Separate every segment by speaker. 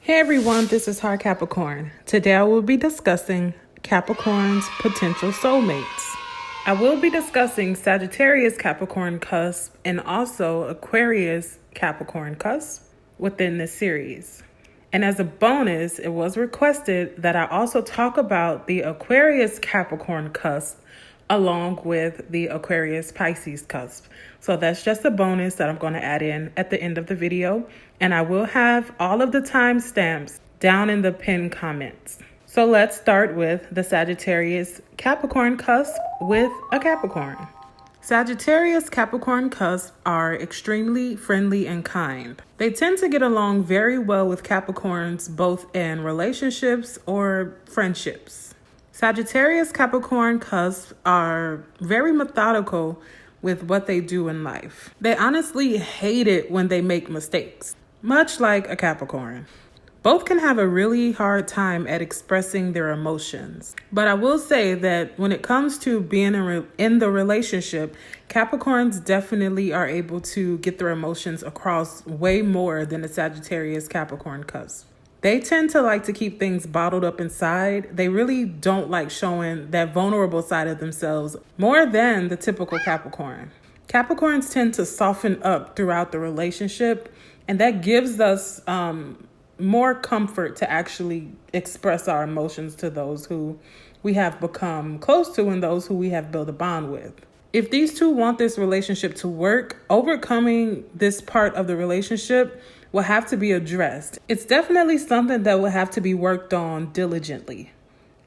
Speaker 1: Hey everyone, this is Heart Capricorn. Today I will be discussing Capricorn's potential soulmates. I will be discussing Sagittarius-Capricorn cusp and also Aquarius-Capricorn cusp within this series. And as a bonus, it was requested that I also talk about the Aquarius-Capricorn cusp along with the Aquarius-Pisces cusp. So that's just a bonus that I'm going to add in at the end of the video. And I will have all of the timestamps down in the pinned comments. So let's start with the Sagittarius-Capricorn cusp with a Capricorn. Sagittarius-Capricorn cusp are extremely friendly and kind. They tend to get along very well with Capricorns, both in relationships or friendships. Sagittarius-Capricorn cusp are very methodical with what they do in life. They honestly hate it when they make mistakes, much like a Capricorn. Both can have a really hard time at expressing their emotions. But I will say that when it comes to being in the relationship, Capricorns definitely are able to get their emotions across way more than the Sagittarius-Capricorn cusp. They tend to like to keep things bottled up inside. They really don't like showing that vulnerable side of themselves more than the typical Capricorn. Capricorns tend to soften up throughout the relationship, and that gives us more comfort to actually express our emotions to those who we have become close to and those who we have built a bond with. If these two want this relationship to work, overcoming this part of the relationship will have to be addressed. It's definitely something that will have to be worked on diligently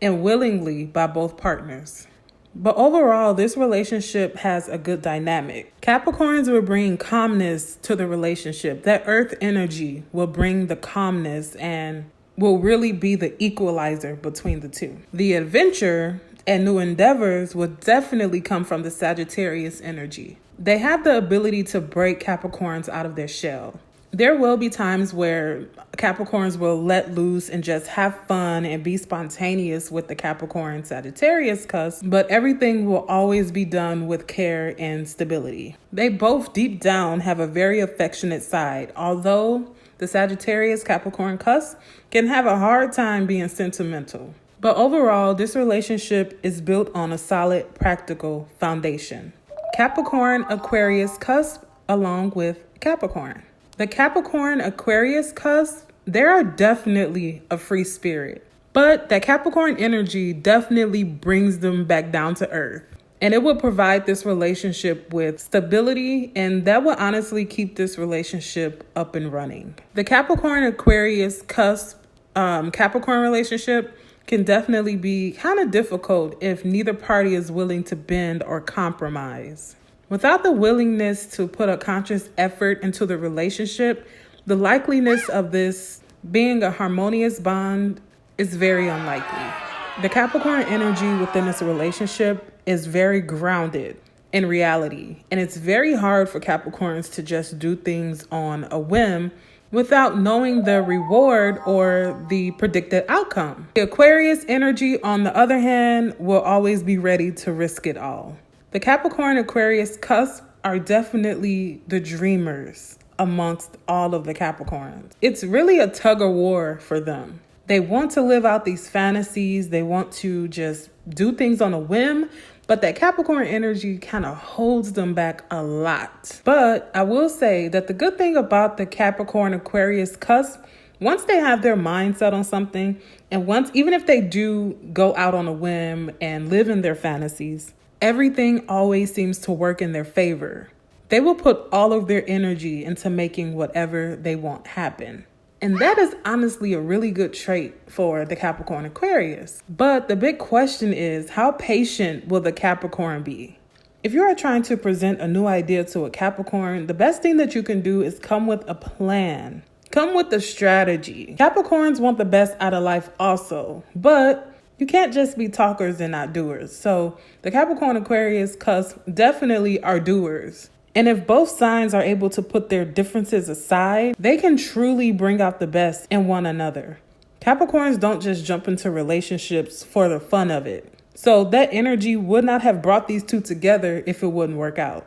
Speaker 1: and willingly by both partners. But overall, this relationship has a good dynamic. Capricorns will bring calmness to the relationship. That earth energy will bring the calmness and will really be the equalizer between the two. The adventure and new endeavors will definitely come from the Sagittarius energy. They have the ability to break Capricorns out of their shell. There will be times where Capricorns will let loose and just have fun and be spontaneous with the Capricorn Sagittarius cusp, but everything will always be done with care and stability. They both deep down have a very affectionate side, although the Sagittarius Capricorn cusp can have a hard time being sentimental. But overall, this relationship is built on a solid, practical foundation. Capricorn Aquarius cusp along with Capricorn. The Capricorn Aquarius cusp, they are definitely a free spirit, but that Capricorn energy definitely brings them back down to earth. And it will provide this relationship with stability, and that will honestly keep this relationship up and running. The Capricorn Aquarius cusp Capricorn relationship can definitely be kind of difficult if neither party is willing to bend or compromise. Without the willingness to put a conscious effort into the relationship, the likeliness of this being a harmonious bond is very unlikely. The Capricorn energy within this relationship is very grounded in reality, and it's very hard for Capricorns to just do things on a whim without knowing the reward or the predicted outcome. The Aquarius energy, on the other hand, will always be ready to risk it all. The Capricorn Aquarius cusp are definitely the dreamers amongst all of the Capricorns. It's really a tug of war for them. They want to live out these fantasies. They want to just do things on a whim, but that Capricorn energy kind of holds them back a lot. But I will say that the good thing about the Capricorn Aquarius cusp, once they have their mind set on something, and even if they do go out on a whim and live in their fantasies, everything always seems to work in their favor. They will put all of their energy into making whatever they want happen. And that is honestly a really good trait for the Capricorn Aquarius. But the big question is, how patient will the Capricorn be? If you are trying to present a new idea to a Capricorn, the best thing that you can do is come with a plan. Come with a strategy. Capricorns want the best out of life also, but you can't just be talkers and not doers. So the Capricorn Aquarius cusp definitely are doers. And if both signs are able to put their differences aside, they can truly bring out the best in one another. Capricorns don't just jump into relationships for the fun of it. So that energy would not have brought these two together if it wouldn't work out.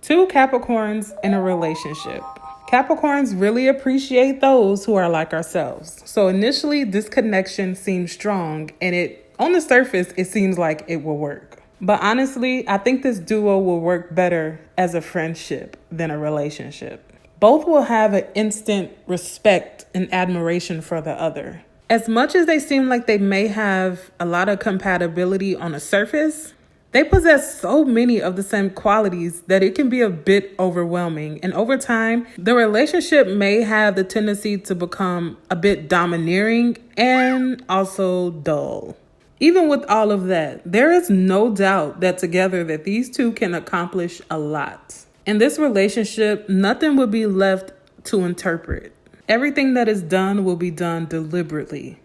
Speaker 1: Two Capricorns in a relationship. Capricorns really appreciate those who are like ourselves. So initially, this connection seems strong, and on the surface, it seems like it will work. But honestly, I think this duo will work better as a friendship than a relationship. Both will have an instant respect and admiration for the other. As much as they seem like they may have a lot of compatibility on the surface, they possess so many of the same qualities that it can be a bit overwhelming. And over time, the relationship may have the tendency to become a bit domineering and also dull. Even with all of that, there is no doubt that together that these two can accomplish a lot. In this relationship, nothing will be left to interpret. Everything that is done will be done deliberately.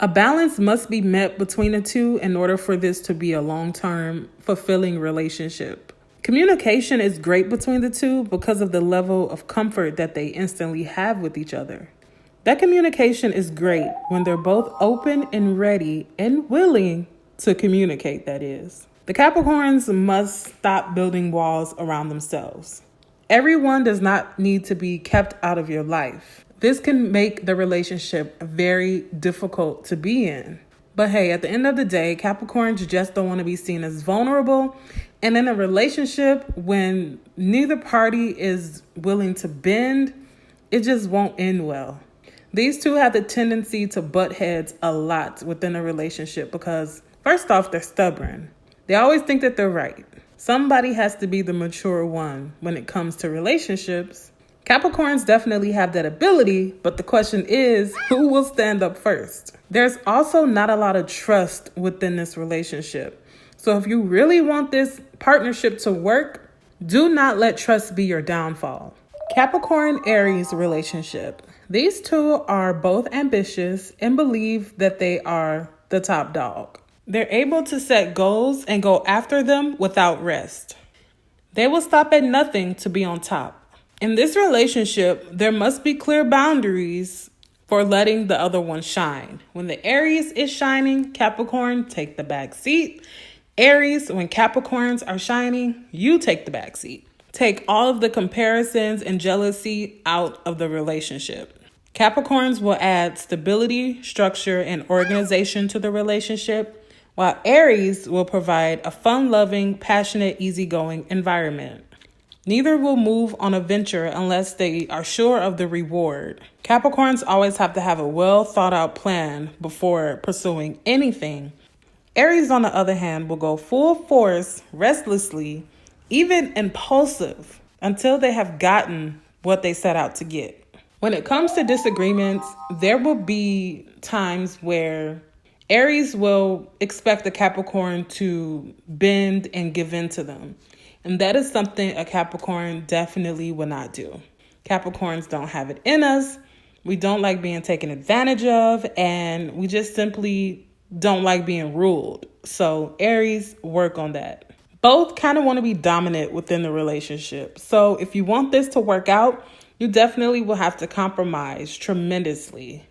Speaker 1: A balance must be met between the two in order for this to be a long-term, fulfilling relationship. Communication is great between the two because of the level of comfort that they instantly have with each other. That communication is great when they're both open and ready and willing to communicate, that is. The Capricorns must stop building walls around themselves. Everyone does not need to be kept out of your life. This can make the relationship very difficult to be in. But hey, at the end of the day, Capricorns just don't want to be seen as vulnerable. And in a relationship, when neither party is willing to bend, it just won't end well. These two have the tendency to butt heads a lot within a relationship because, first off, they're stubborn. They always think that they're right. Somebody has to be the mature one when it comes to relationships. Capricorns definitely have that ability, but the question is, who will stand up first? There's also not a lot of trust within this relationship. So if you really want this partnership to work, do not let trust be your downfall. Capricorn-Aries relationship. These two are both ambitious and believe that they are the top dog. They're able to set goals and go after them without rest. They will stop at nothing to be on top. In this relationship, there must be clear boundaries for letting the other one shine. When the Aries is shining, Capricorn, take the back seat. Aries, when Capricorns are shining, you take the back seat. Take all of the comparisons and jealousy out of the relationship. Capricorns will add stability, structure, and organization to the relationship, while Aries will provide a fun-loving, passionate, easygoing environment. Neither will move on a venture unless they are sure of the reward. Capricorns always have to have a well thought out plan before pursuing anything. Aries, on the other hand, will go full force, restlessly, even impulsive, until they have gotten what they set out to get. When it comes to disagreements, there will be times where Aries will expect the Capricorn to bend and give in to them. And that is something a Capricorn definitely will not do. Capricorns don't have it in us. We don't like being taken advantage of, and we just simply don't like being ruled. So Aries, work on that. Both kind of want to be dominant within the relationship. So if you want this to work out, you definitely will have to compromise tremendously.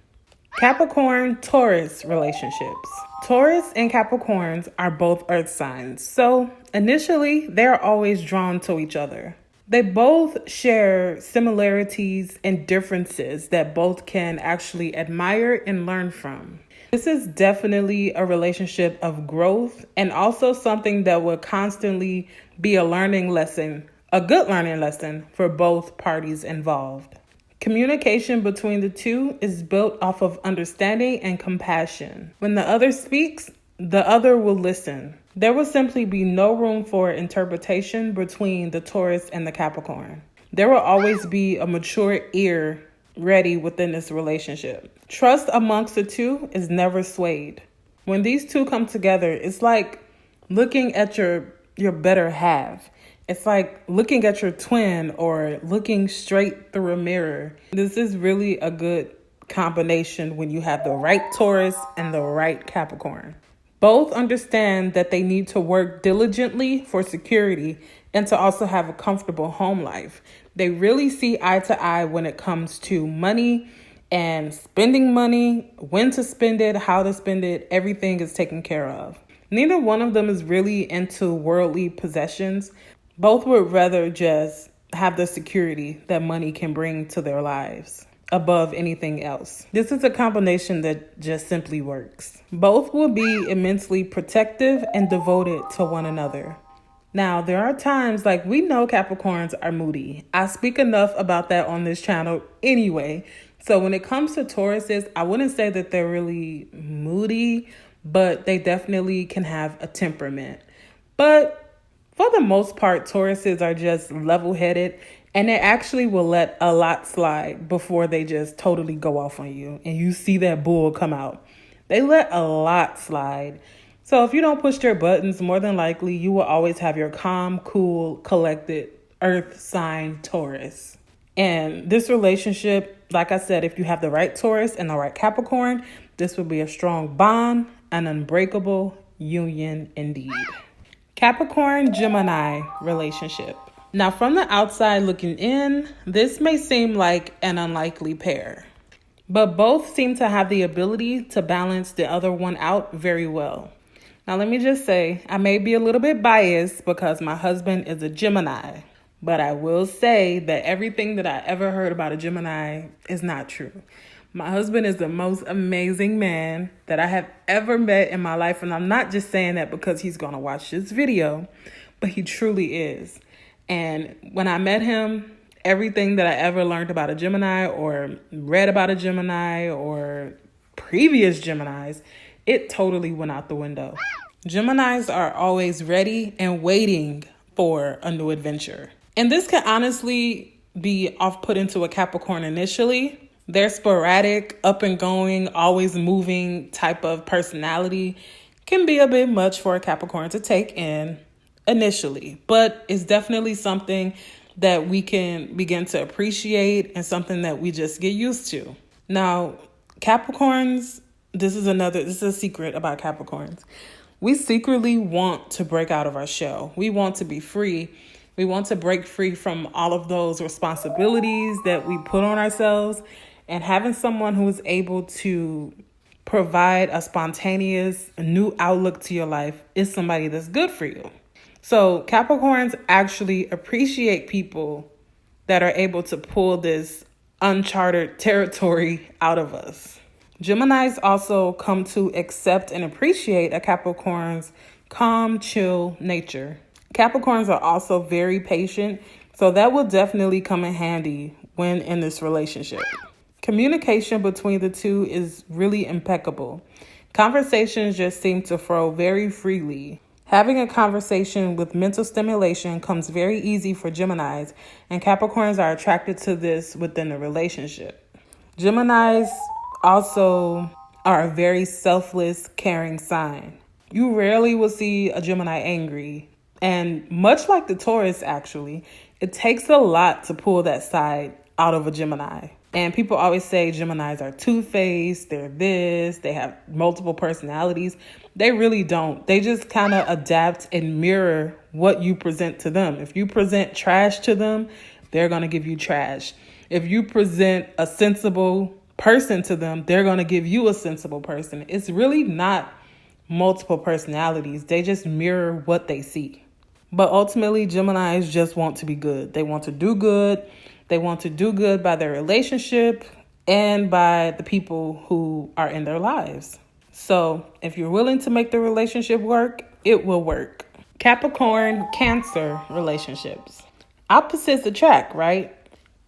Speaker 1: Capricorn-Taurus relationships. Taurus and Capricorns are both earth signs, so initially they're always drawn to each other. They both share similarities and differences that both can actually admire and learn from. This is definitely a relationship of growth and also something that will constantly be a learning lesson, a good learning lesson for both parties involved. Communication between the two is built off of understanding and compassion. When the other speaks, the other will listen. There will simply be no room for interpretation between the Taurus and the Capricorn. There will always be a mature ear ready within this relationship. Trust amongst the two is never swayed. When these two come together, it's like looking at your better half. It's like looking at your twin or looking straight through a mirror. This is really a good combination when you have the right Taurus and the right Capricorn. Both understand that they need to work diligently for security and to also have a comfortable home life. They really see eye to eye when it comes to money and spending money, when to spend it, how to spend it. Everything is taken care of. Neither one of them is really into worldly possessions. Both would rather just have the security that money can bring to their lives above anything else. This is a combination that just simply works. Both will be immensely protective and devoted to one another. Now, there are times, like, we know Capricorns are moody. I speak enough about that on this channel anyway. So when it comes to Tauruses, I wouldn't say that they're really moody, but they definitely can have a temperament. But for the most part, Tauruses are just level-headed, and they actually will let a lot slide before they just totally go off on you and you see that bull come out. They let a lot slide. So if you don't push their buttons, more than likely you will always have your calm, cool, collected earth sign Taurus. And this relationship, like I said, if you have the right Taurus and the right Capricorn, this will be a strong bond, an unbreakable union indeed. Capricorn Gemini relationship. Now, from the outside looking in, this may seem like an unlikely pair, but both seem to have the ability to balance the other one out very well. Now, let me just say, I may be a little bit biased because my husband is a Gemini, but I will say that everything that I ever heard about a Gemini is not true. My husband is the most amazing man that I have ever met in my life, and I'm not just saying that because he's going to watch this video, but he truly is. And when I met him, everything that I ever learned about a Gemini or read about a Gemini or previous Geminis, it totally went out the window. Geminis are always ready and waiting for a new adventure. And this can honestly be off-putting to a Capricorn initially. Their sporadic, up and going, always moving type of personality can be a bit much for a Capricorn to take in initially, but it's definitely something that we can begin to appreciate and something that we just get used to. Now, Capricorns, this is a secret about Capricorns. We secretly want to break out of our shell. We want to be free. We want to break free from all of those responsibilities that we put on ourselves, and having someone who is able to provide a spontaneous new outlook to your life is somebody that's good for you. So Capricorns actually appreciate people that are able to pull this uncharted territory out of us. Geminis also come to accept and appreciate a Capricorn's calm, chill nature. Capricorns are also very patient, so that will definitely come in handy when in this relationship. Communication between the two is really impeccable. Conversations just seem to flow very freely. Having a conversation with mental stimulation comes very easy for Geminis, and Capricorns are attracted to this within the relationship. Geminis also are a very selfless, caring sign. You rarely will see a Gemini angry, and much like the Taurus, actually, it takes a lot to pull that side out of a Gemini. And people always say Geminis are two-faced, they're this, they have multiple personalities. They really don't. They just kind of adapt and mirror what you present to them. If you present trash to them, they're going to give you trash. If you present a sensible person to them, they're going to give you a sensible person. It's really not multiple personalities. They just mirror what they see. But ultimately, Geminis just want to be good. They want to do good. They want to do good by their relationship and by the people who are in their lives. So if you're willing to make the relationship work, it will work. Capricorn, Cancer relationships. Opposites attract, right?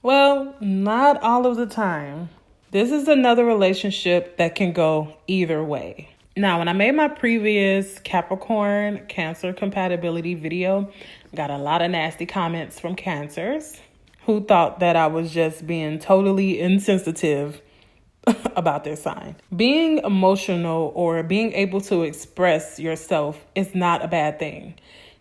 Speaker 1: Well, not all of the time. This is another relationship that can go either way. Now, when I made my previous Capricorn Cancer compatibility video, I got a lot of nasty comments from Cancers who thought that I was just being totally insensitive about their sign. Being emotional or being able to express yourself is not a bad thing.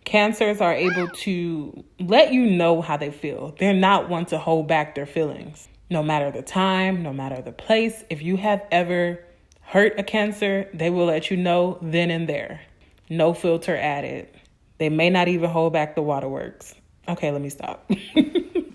Speaker 1: Cancers are able to let you know how they feel. They're not one to hold back their feelings. No matter the time, no matter the place, if you have ever hurt a Cancer, they will let you know then and there. No filter added. They may not even hold back the waterworks. Okay, let me stop.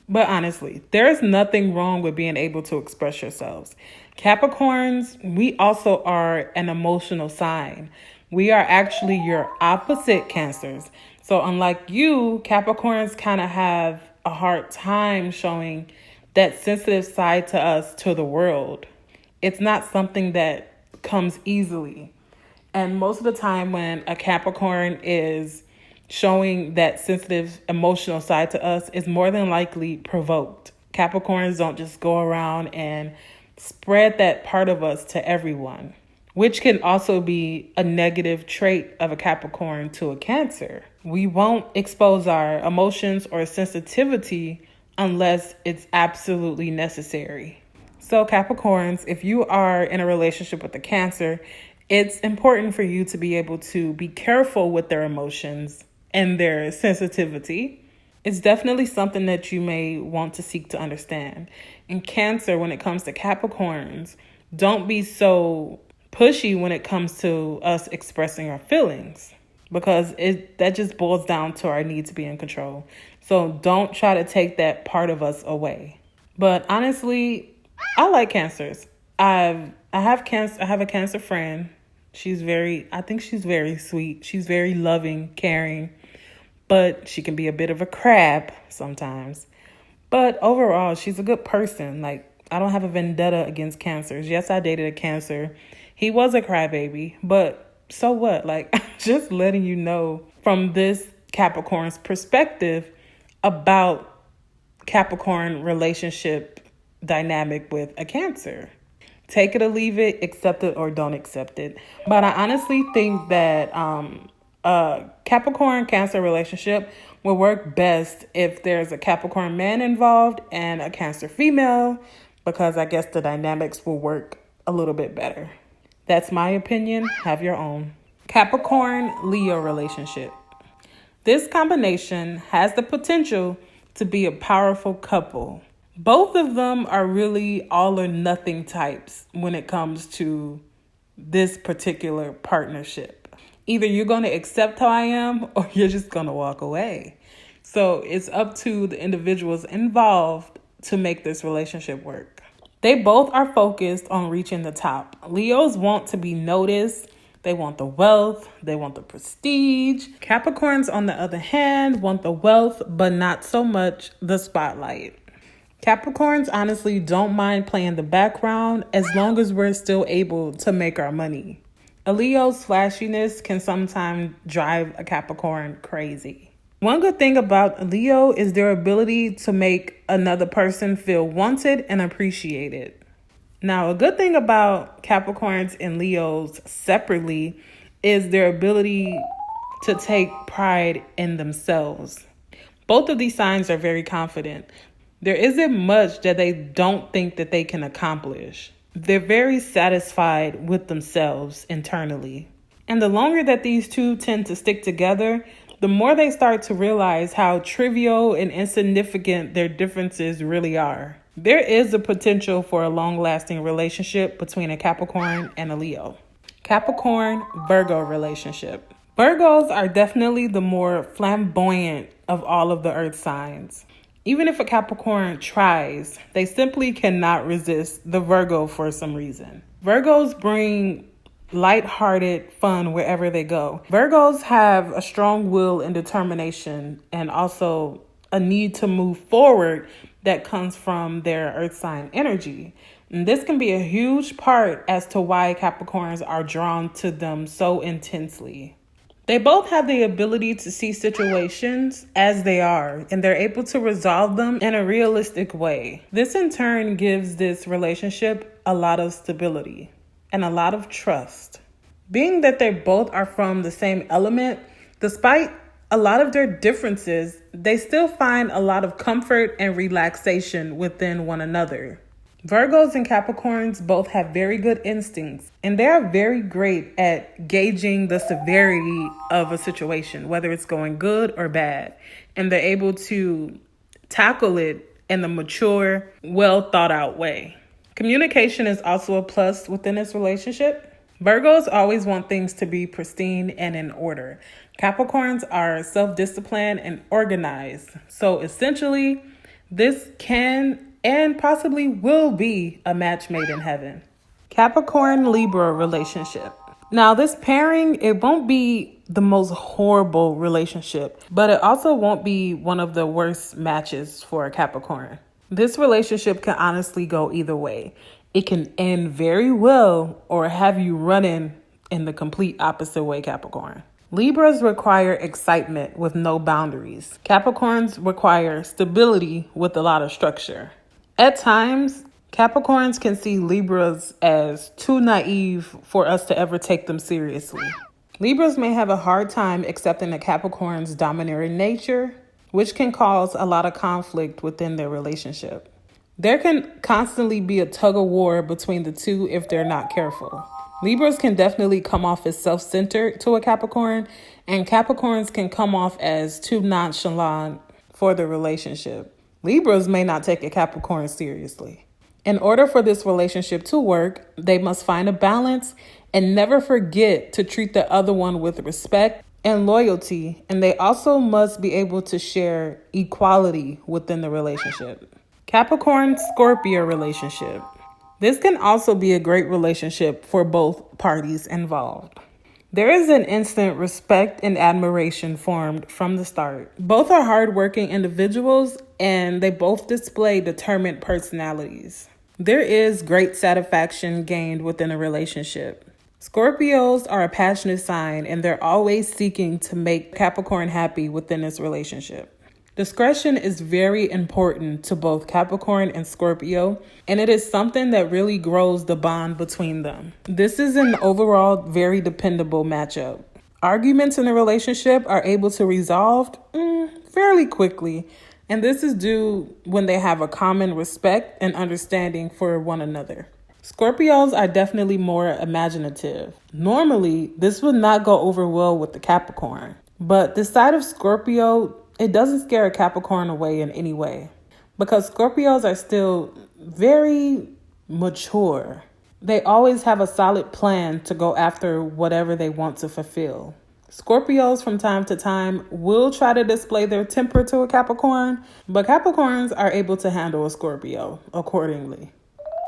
Speaker 1: But honestly, there is nothing wrong with being able to express yourselves. Capricorns, we also are an emotional sign. We are actually your opposite Cancers. So unlike you, Capricorns kind of have a hard time showing that sensitive side to us to the world. It's not something that comes easily. And most of the time when a Capricorn is showing that sensitive emotional side to us, is more than likely provoked. Capricorns don't just go around and spread that part of us to everyone, which can also be a negative trait of a Capricorn to a Cancer. We won't expose our emotions or sensitivity unless it's absolutely necessary. So Capricorns, if you are in a relationship with a Cancer, it's important for you to be able to be careful with their emotions and their sensitivity. It's definitely something that you may want to seek to understand. In Cancer, when it comes to Capricorns, don't be so pushy when it comes to us expressing our feelings, because that just boils down to our need to be in control. So don't try to take that part of us away. But honestly, I like Cancers. I have a Cancer friend. I think she's very sweet. She's very loving, caring, but she can be a bit of a crab sometimes. But overall, she's a good person. Like, I don't have a vendetta against Cancers. Yes, I dated a Cancer. He was a crybaby, but so what? Like, I'm just letting you know from this Capricorn's perspective about Capricorn relationship dynamic with a Cancer. Take it or leave it, accept it or don't accept it. But I honestly think that a Capricorn-Cancer relationship will work best if there's a Capricorn man involved and a Cancer female, because I guess the dynamics will work a little bit better. That's my opinion. Have your own. Capricorn-Leo relationship. This combination has the potential to be a powerful couple. Both of them are really all or nothing types when it comes to this particular partnership. Either you're going to accept how I am or you're just going to walk away. So it's up to the individuals involved to make this relationship work. They both are focused on reaching the top. Leos want to be noticed. They want the wealth. They want the prestige. Capricorns, on the other hand, want the wealth, but not so much the spotlight. Capricorns honestly don't mind playing the background as long as we're still able to make our money. A Leo's flashiness can sometimes drive a Capricorn crazy. One good thing about a Leo is their ability to make another person feel wanted and appreciated. Now, a good thing about Capricorns and Leos separately is their ability to take pride in themselves. Both of these signs are very confident. There isn't much that they don't think that they can accomplish. They're very satisfied with themselves internally. And the longer that these two tend to stick together, the more they start to realize how trivial and insignificant their differences really are. There is a potential for a long-lasting relationship between a Capricorn and a Leo. Capricorn-Virgo relationship. Virgos are definitely the more flamboyant of all of the earth signs. Even if a Capricorn tries, they simply cannot resist the Virgo for some reason. Virgos bring lighthearted fun wherever they go. Virgos have a strong will and determination, and also a need to move forward that comes from their earth sign energy. And this can be a huge part as to why Capricorns are drawn to them so intensely. They both have the ability to see situations as they are, and they're able to resolve them in a realistic way. This in turn gives this relationship a lot of stability and a lot of trust. Being that they both are from the same element, despite a lot of their differences, they still find a lot of comfort and relaxation within one another. Virgos and Capricorns both have very good instincts, and they are very great at gauging the severity of a situation, whether it's going good or bad. And they're able to tackle it in a mature, well thought out way. Communication is also a plus within this relationship. Virgos always want things to be pristine and in order. Capricorns are self-disciplined and organized. So essentially, this can and possibly will be a match made in heaven. Capricorn-Libra relationship. Now, this pairing, it won't be the most horrible relationship, but it also won't be one of the worst matches for a Capricorn. This relationship can honestly go either way. It can end very well or have you running in the complete opposite way, Capricorn. Libras require excitement with no boundaries. Capricorns require stability with a lot of structure. At times, Capricorns can see Libras as too naive for us to ever take them seriously. Libras may have a hard time accepting a Capricorn's domineering nature, which can cause a lot of conflict within their relationship. There can constantly be a tug of war between the two if they're not careful. Libras can definitely come off as self-centered to a Capricorn, and Capricorns can come off as too nonchalant for the relationship. Libras may not take a Capricorn seriously. In order for this relationship to work, they must find a balance and never forget to treat the other one with respect and loyalty, and they also must be able to share equality within the relationship. Capricorn-Scorpio relationship. This can also be a great relationship for both parties involved. There is an instant respect and admiration formed from the start. Both are hardworking individuals and they both display determined personalities. There is great satisfaction gained within a relationship. Scorpios are a passionate sign and they're always seeking to make Capricorn happy within this relationship. Discretion is very important to both Capricorn and Scorpio, and it is something that really grows the bond between them. This is an overall very dependable matchup. Arguments in a relationship are able to resolve fairly quickly, and this is due when they have a common respect and understanding for one another. Scorpios are definitely more imaginative. Normally, this would not go over well with the Capricorn, but this side of Scorpio, it doesn't scare a Capricorn away in any way because Scorpios are still very mature. They always have a solid plan to go after whatever they want to fulfill. Scorpios from time to time will try to display their temper to a Capricorn, but Capricorns are able to handle a Scorpio accordingly.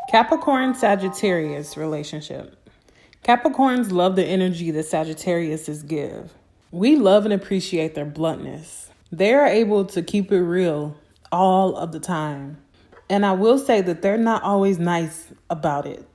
Speaker 1: Capricorn-Sagittarius relationship. Capricorns love the energy that Sagittariuses give. We love and appreciate their bluntness. They are able to keep it real all of the time. And I will say that they're not always nice about it.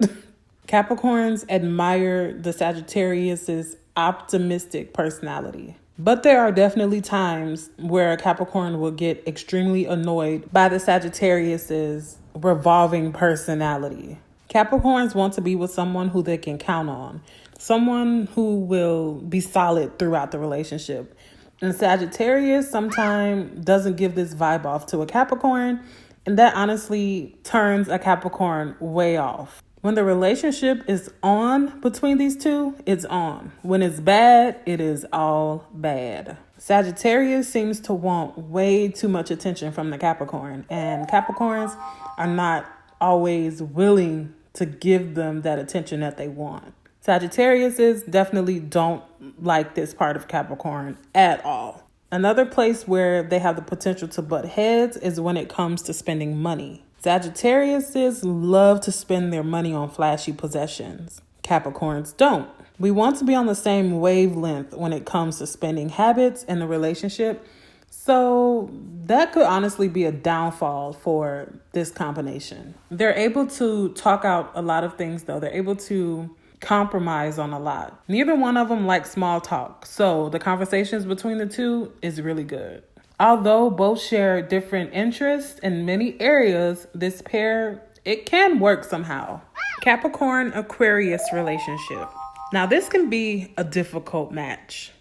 Speaker 1: Capricorns admire the Sagittarius's optimistic personality. But there are definitely times where a Capricorn will get extremely annoyed by the Sagittarius's revolving personality. Capricorns want to be with someone who they can count on, someone who will be solid throughout the relationship. And Sagittarius sometimes doesn't give this vibe off to a Capricorn, and that honestly turns a Capricorn way off. When the relationship is on between these two, it's on. When it's bad, it is all bad. Sagittarius seems to want way too much attention from the Capricorn, and Capricorns are not always willing to give them that attention that they want. Sagittariuses definitely don't like this part of Capricorn at all. Another place where they have the potential to butt heads is when it comes to spending money. Sagittariuses love to spend their money on flashy possessions. Capricorns don't. We want to be on the same wavelength when it comes to spending habits in a relationship. So that could honestly be a downfall for this combination. They're able to talk out a lot of things though. They're able to compromise on a lot. Neither one of them like small talk, so the conversations between the two is really good. Although both share different interests in many areas, this pair, it can work somehow. Capricorn-Aquarius relationship. Now this can be a difficult match.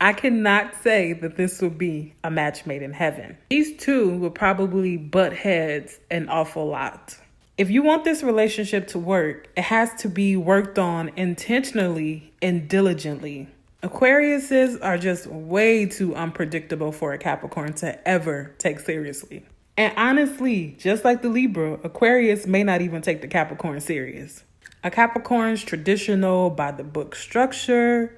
Speaker 1: I cannot say that this would be a match made in heaven. These two would probably butt heads an awful lot. If you want this relationship to work, it has to be worked on intentionally and diligently. Aquariuses are just way too unpredictable for a Capricorn to ever take seriously. And honestly, just like the Libra, Aquarius may not even take the Capricorn serious. A Capricorn's traditional by the book structure,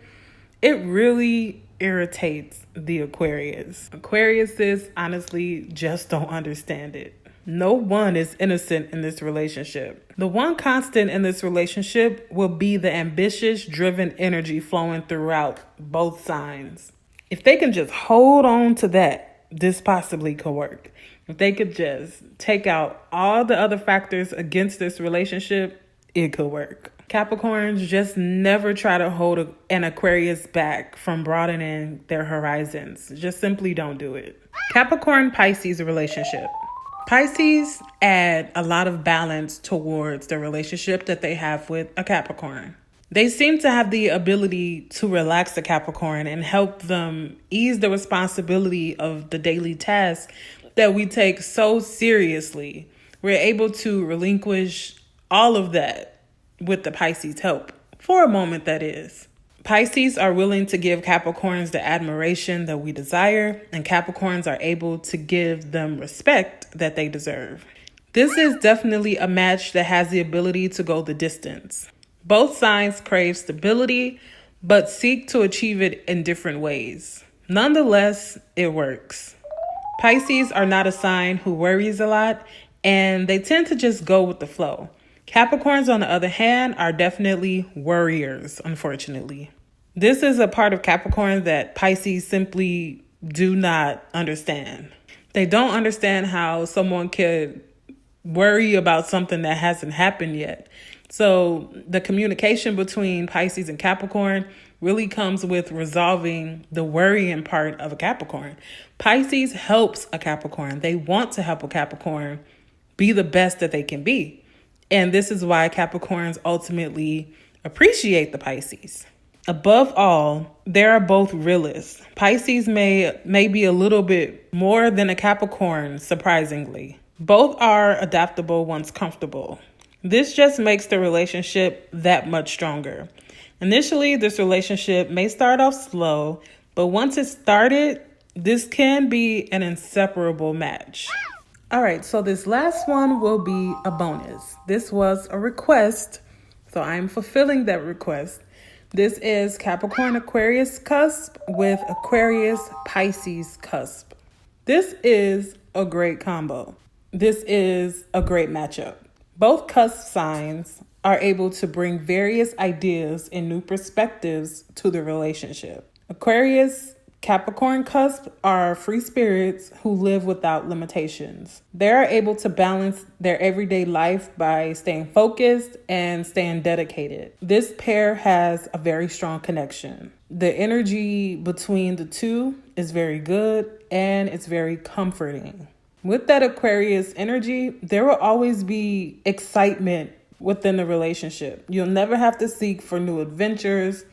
Speaker 1: it really irritates the Aquarius. Aquariuses honestly just don't understand it. No one is innocent in this relationship. The one constant in this relationship will be the ambitious, driven energy flowing throughout both signs. If they can just hold on to that, this possibly could work. If they could just take out all the other factors against this relationship, it could work. Capricorns, just never try to hold an Aquarius back from broadening their horizons. Just simply don't do it. Capricorn-Pisces relationship. Pisces add a lot of balance towards the relationship that they have with a Capricorn. They seem to have the ability to relax the Capricorn and help them ease the responsibility of the daily tasks that we take so seriously. We're able to relinquish all of that with the Pisces help, for a moment that is. Pisces are willing to give Capricorns the admiration that we desire, and Capricorns are able to give them respect that they deserve. This is definitely a match that has the ability to go the distance. Both signs crave stability, but seek to achieve it in different ways. Nonetheless, it works. Pisces are not a sign who worries a lot, and they tend to just go with the flow. Capricorns, on the other hand, are definitely worriers, unfortunately. This is a part of Capricorn that Pisces simply do not understand. They don't understand how someone could worry about something that hasn't happened yet. So the communication between Pisces and Capricorn really comes with resolving the worrying part of a Capricorn. Pisces helps a Capricorn. They want to help a Capricorn be the best that they can be. And this is why Capricorns ultimately appreciate the Pisces. Above all, they are both realists. Pisces may be a little bit more than a Capricorn, surprisingly. Both are adaptable once comfortable. This just makes the relationship that much stronger. Initially, this relationship may start off slow, but once it's started, this can be an inseparable match. All right, so this last one will be a bonus. This was a request, so I'm fulfilling that request. This is Capricorn-Aquarius cusp with Aquarius-Pisces cusp. This is a great combo. This is a great matchup. Both cusp signs are able to bring various ideas and new perspectives to the relationship. Aquarius Capricorn cusp are free spirits who live without limitations. They are able to balance their everyday life by staying focused and staying dedicated. This pair has a very strong connection. The energy between the two is very good and it's very comforting. With that Aquarius energy, there will always be excitement within the relationship. You'll never have to seek for new adventures.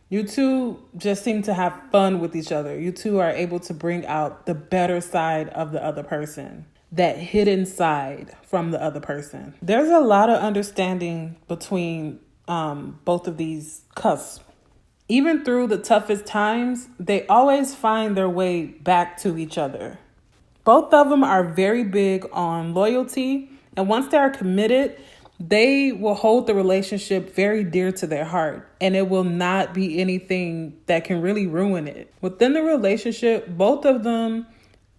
Speaker 1: You two just seem to have fun with each other. You two are able to bring out the better side of the other person, that hidden side from the other person. There's a lot of understanding between both of these cusps. Even through the toughest times, they always find their way back to each other. Both of them are very big on loyalty, and once they are committed, they will hold the relationship very dear to their heart, and it will not be anything that can really ruin it. Within the relationship, both of them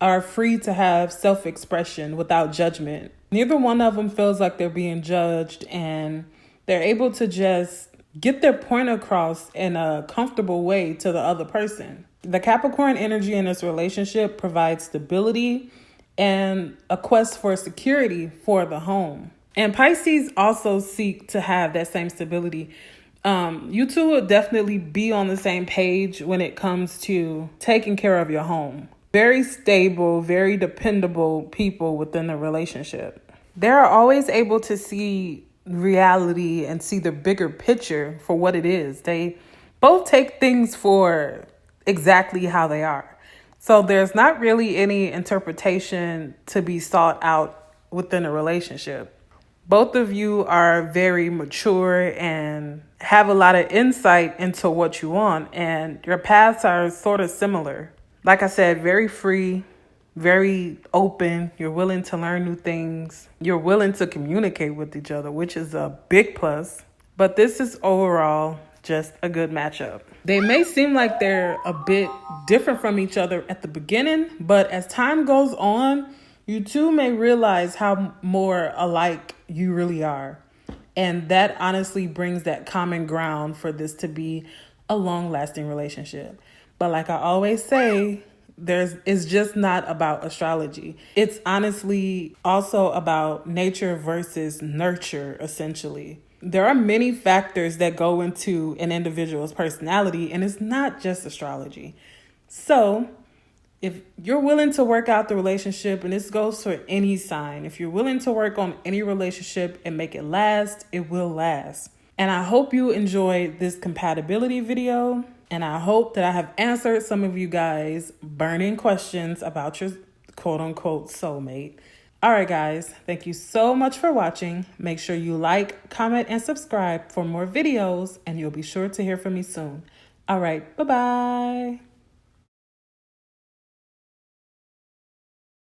Speaker 1: are free to have self-expression without judgment. Neither one of them feels like they're being judged, and they're able to just get their point across in a comfortable way to the other person. The Capricorn energy in this relationship provides stability and a quest for security for the home. And Pisces also seek to have that same stability. You two will definitely be on the same page when it comes to taking care of your home. Very stable, very dependable people within the relationship. They're always able to see reality and see the bigger picture for what it is. They both take things for exactly how they are. So there's not really any interpretation to be sought out within a relationship. Both of you are very mature and have a lot of insight into what you want, and your paths are sort of similar. Like I said, very free, very open. You're willing to learn new things. You're willing to communicate with each other, which is a big plus. But this is overall just a good matchup. They may seem like they're a bit different from each other at the beginning, but as time goes on, You two may realize how more alike you really are. And that honestly brings that common ground for this to be a long-lasting relationship. But like I always say, it's just not about astrology. It's honestly also about nature versus nurture, essentially. There are many factors that go into an individual's personality, and it's not just astrology. So if you're willing to work out the relationship, and this goes for any sign, if you're willing to work on any relationship and make it last, it will last. And I hope you enjoyed this compatibility video. And I hope that I have answered some of you guys' burning questions about your quote unquote soulmate. All right, guys, thank you so much for watching. Make sure you like, comment, and subscribe for more videos, and you'll be sure to hear from me soon. All right, bye-bye.